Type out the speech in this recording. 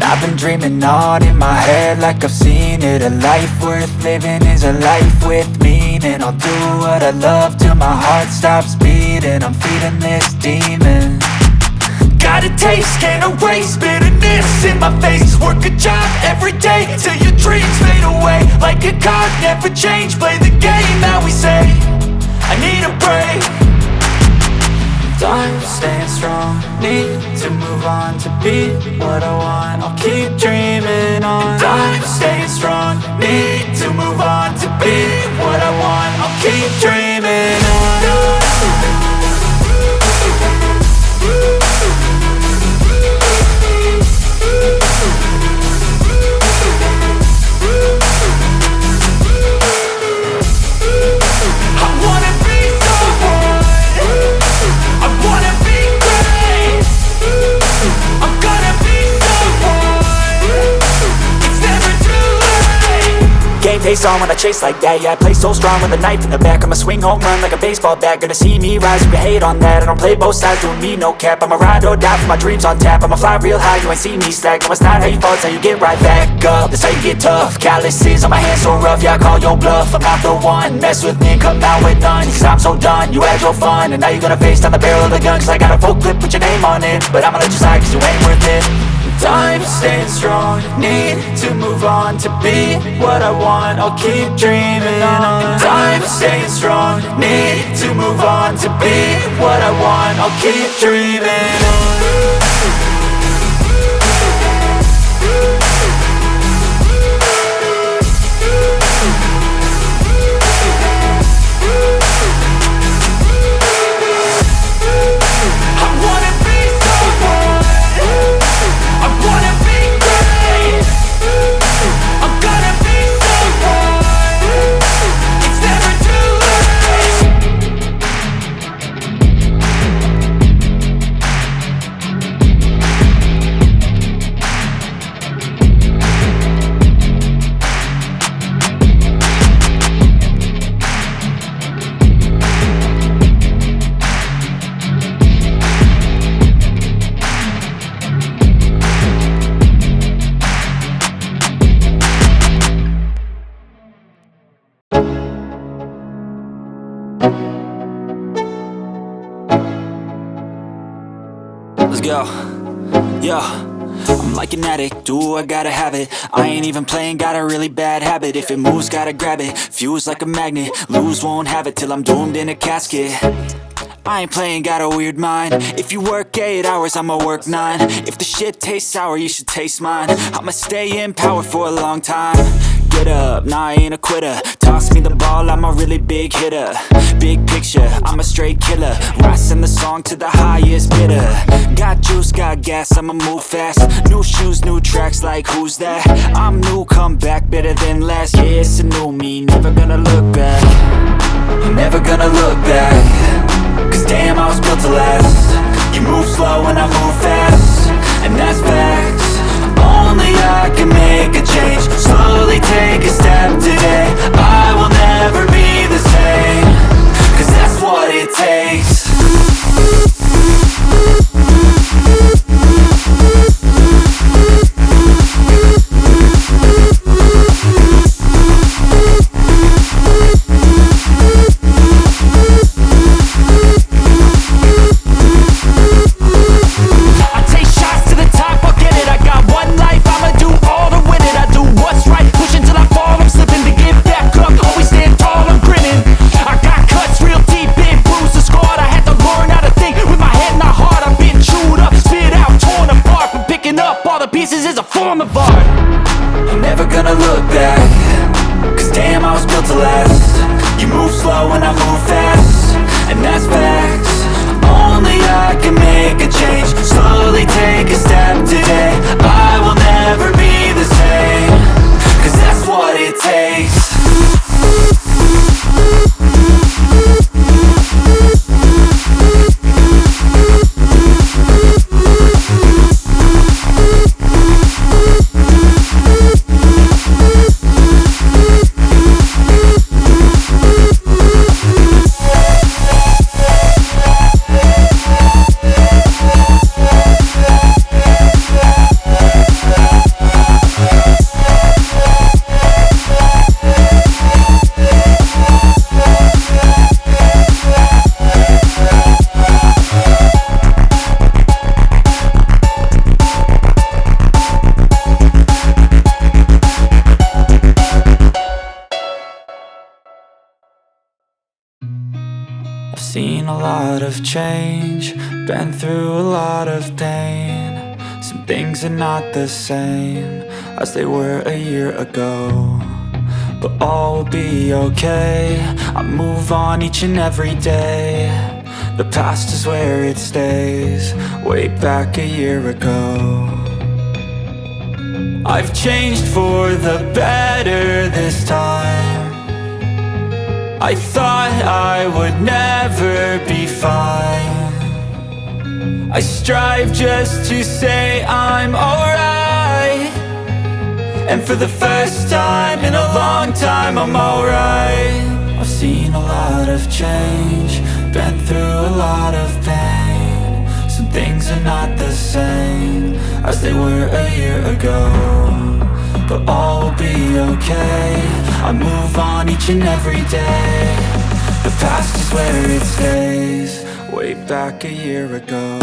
I've been dreaming on in my head like I've seen it. A life worth living is a life with meaning. I'll do what I love till my heart stops beating. I'm feeding this demon. Got a taste, can't erase bitterness in my face. Work a job every day till your dreams fade away. Like a card, never change, play the game that we say. I need a break. I'm staying strong, need to move on to be what I want. I'll keep dreaming on. I'm staying strong, need to move on to be what I want. I'll keep dreaming on. Face on when I chase like that. Yeah, I play so strong with a knife in the back. I'ma swing home run like a baseball bat. Gonna see me rise, you can hate on that. I don't play both sides, doing me no cap. I'ma ride or die for my dreams on tap. I'ma fly real high, you ain't see me slack. No, it's not how you fall, it's how you get right back up. That's how you get tough. Calluses on my hands so rough, yeah, I call your bluff. I'm not the one, mess with me and come out with none. Cause I'm so done, you had your fun. And now you're gonna face down the barrel of the gun. Cause I got a full clip with your name on it. But I'ma let you slide cause you ain't worth it. I'm staying strong, need to move on to be what I want. I'll keep dreaming on. I'm staying strong, need to move on to be what I want. I'll keep dreaming on. Go, yeah, I'm like an addict, do I gotta have it. I ain't even playing, got a really bad habit. If it moves, gotta grab it, fuse like a magnet. Lose, won't have it till I'm doomed in a casket. I ain't playing, got a weird mind. If you work 8 hours, I'ma work 9. If the shit tastes sour, you should taste mine. I'ma stay in power for a long time. Get up, nah, I ain't a quitter. Toss me the ball, I'm a really big hitter. Big picture, I'm a straight killer. Rising the song to the highest bidder. Got juice, got gas, I'ma move fast. New shoes, new tracks, like who's that? I'm new, come back, better than last. Yeah, it's a new me, never gonna look back. I'm never gonna look back. Cause damn, I was built to last. You move slow and I move fast, and that's facts. Only I can make a change. Slowly take a step today. I will never be the same. Cause that's what it takes. Push until I fall, I'm slipping to get back up. I've seen a lot of change, been through a lot of pain. Some things are not the same as they were a year ago, but all will be okay. I move on each and every day. The past is where it stays, way back a year ago. I've changed for the better this time. I thought I would never be fine. I strive just to say I'm alright, and for the first time in a long time I'm alright. I've seen a lot of change, been through a lot of pain. Some things are not the same as they were a year ago, but all will be okay. I move on each and every day. The past is where it stays, way back a year ago.